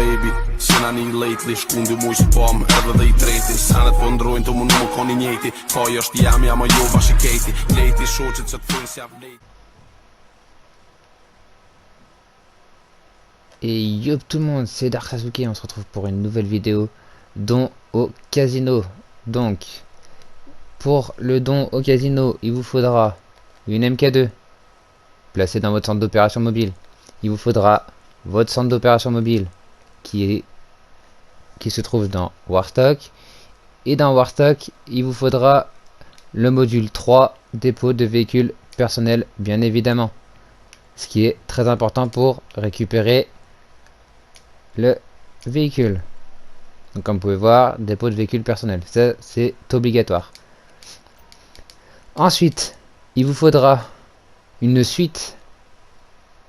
baby. Sina një lately, shkundi mu spam, edhe dhe I treti. Sanet po ndrojnë të më nuk koni njeti. Kaj është jam, jam a jo bashiketi. Leti shoqit që të thujnë si av leti. Et yo tout le monde, c'est Dark Sasuke, on se retrouve pour une nouvelle vidéo don au casino. Donc, pour le don au casino, il vous faudra une MK2 placée dans votre centre d'opération mobile. Il vous faudra votre centre d'opération mobile qui se trouve dans Warstock. Et dans Warstock, il vous faudra le module 3, dépôt de véhicules personnels, bien évidemment. Ce qui est très important pour récupérer le véhicule. Donc comme vous pouvez voir, dépôt de véhicule personnel, ça c'est obligatoire. Ensuite, il vous faudra une suite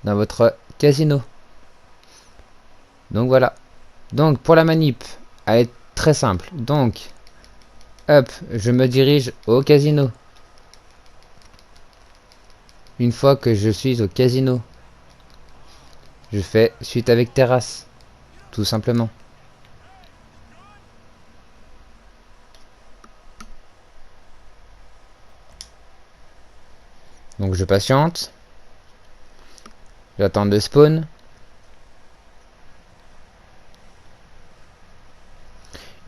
dans votre casino. Donc voilà. Donc pour la manip, elle est très simple. Donc, hop, je me dirige au casino. Une fois que je suis au casino, je fais suite avec terrasse. Tout simplement. Donc je patiente. J'attends de spawn.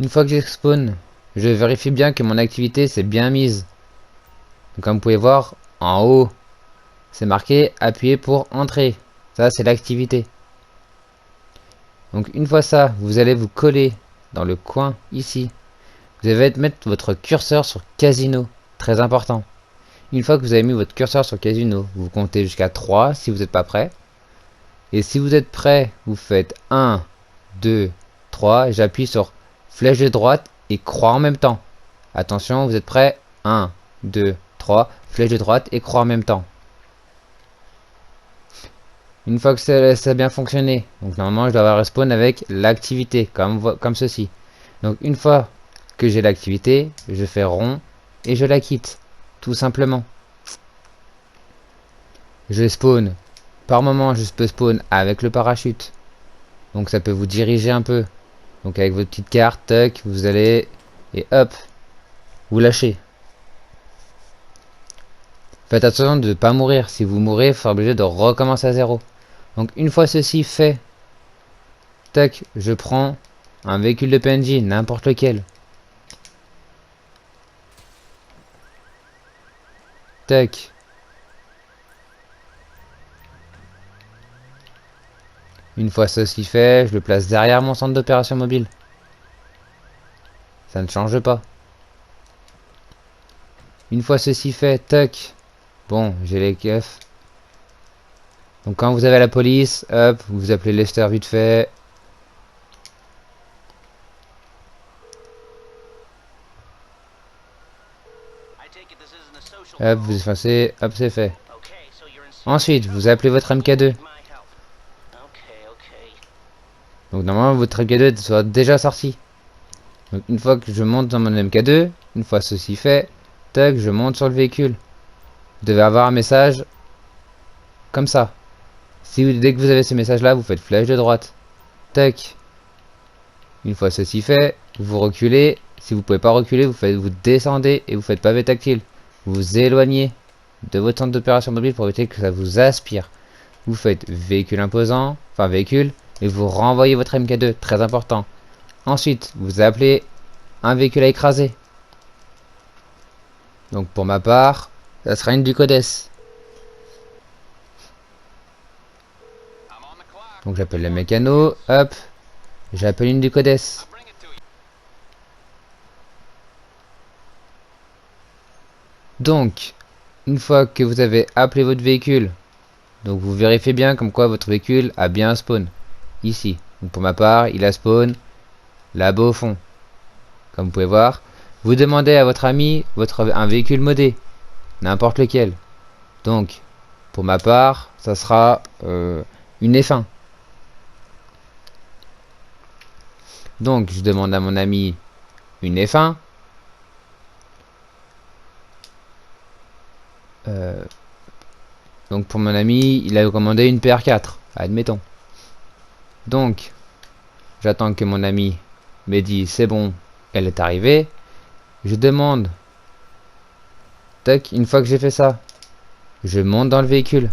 Une fois que j'ai spawn, je vérifie bien que mon activité s'est bien mise. Donc comme vous pouvez voir, en haut, c'est marqué appuyer pour entrer. Ça c'est l'activité. Donc une fois ça, vous allez vous coller dans le coin ici. Vous allez mettre votre curseur sur casino. Très important. Une fois que vous avez mis votre curseur sur casino, vous comptez jusqu'à 3 si vous n'êtes pas prêt. Et si vous êtes prêt, vous faites 1, 2, 3. J'appuie sur flèche de droite et croix en même temps. Attention, vous êtes prêt? 1, 2, 3. Flèche de droite et croix en même temps. Une fois que ça a bien fonctionné, donc normalement je dois avoir respawn avec l'activité, comme ceci. Donc une fois que j'ai l'activité, je fais rond et je la quitte, tout simplement. Je spawn, par moment je peux spawn avec le parachute, donc ça peut vous diriger un peu. Donc avec votre petite carte, tuck, vous allez, et hop, vous lâchez. Faites attention de ne pas mourir, si vous mourrez, vous serez obligé de recommencer à zéro. Donc une fois ceci fait, tac, je prends un véhicule de PNJ, n'importe lequel. Tac. Une fois ceci fait, je le place derrière mon centre d'opération mobile. Ça ne change pas. Une fois ceci fait, tac. Bon, j'ai les keufs. Donc quand vous avez la police, hop, vous appelez Lester vite fait. Hop, vous effacez, hop, c'est fait. Ensuite, vous appelez votre MK2. Donc normalement, votre MK2 soit déjà sorti. Donc une fois que je monte dans mon MK2, une fois ceci fait, tac, je monte sur le véhicule. Vous devez avoir un message comme ça. Dès que vous avez ce message là, vous faites flèche de droite. Tac. Une fois ceci fait, vous reculez. Si vous pouvez pas reculer, vous descendez et vous faites pavé tactile. Vous vous éloignez de votre centre d'opération mobile pour éviter que ça vous aspire. Vous faites véhicule imposant, enfin véhicule, et vous renvoyez votre MK2, très important. Ensuite, vous appelez un véhicule à écraser. Donc pour ma part, ça sera une du Codes. Donc j'appelle le mécano, hop, j'appelle une du Codes. Donc, une fois que vous avez appelé votre véhicule, donc vous vérifiez bien comme quoi votre véhicule a bien spawn. Ici. Donc pour ma part, il a spawn là-bas au fond. Comme vous pouvez voir, vous demandez à votre ami un véhicule modé. N'importe lequel. Donc, pour ma part, ça sera une F1. Donc, je demande à mon ami une F1. Donc, pour mon ami, il a commandé une PR4. Admettons. Donc, J'attends que mon ami me dise c'est bon, elle est arrivée. Je demande. Tac, une fois que j'ai fait ça, je monte dans le véhicule.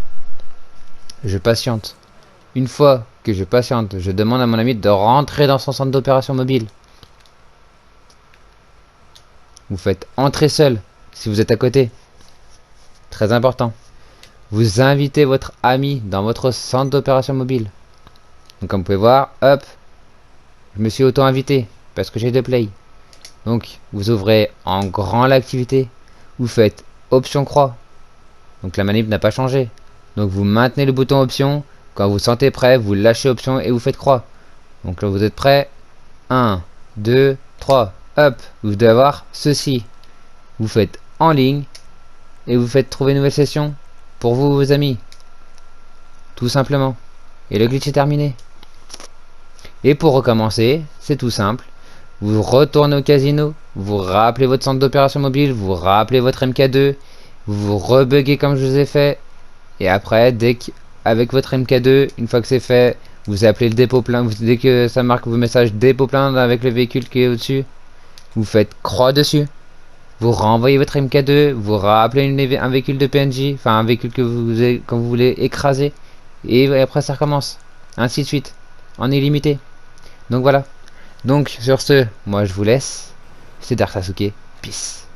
Je patiente. Une fois que je patiente, je demande à mon ami de rentrer dans son centre d'opération mobile. Vous faites entrer seul si vous êtes à côté. Très important. Vous invitez votre ami dans votre centre d'opération mobile. Donc comme vous pouvez voir, hop, je me suis auto-invité parce que j'ai deux play. Donc vous ouvrez en grand l'activité. Vous faites option croix. Donc la manip n'a pas changé. Donc vous maintenez le bouton option. Quand vous sentez prêt, vous lâchez option et vous faites croix. Donc là vous êtes prêt. 1, 2, 3. Hop, vous devez avoir ceci. Vous faites en ligne et vous faites trouver une nouvelle session pour vous, vos amis. Tout simplement. Et le glitch est terminé. Et pour recommencer, c'est tout simple. Vous retournez au casino, vous rappelez votre centre d'opération mobile, vous rappelez votre MK2, vous rebuguez comme je vous ai fait. Et après, avec votre MK2, une fois que c'est fait, vous appelez le dépôt plein. Dès que ça marque vos messages dépôt plein avec le véhicule qui est au-dessus, vous faites croix dessus. Vous renvoyez votre MK2, vous rappelez un véhicule de PNJ, enfin un véhicule quand vous voulez écraser. Et après ça recommence. Ainsi de suite. En illimité. Donc voilà. Donc sur ce, moi je vous laisse. C'est Dark Sasuke. Peace.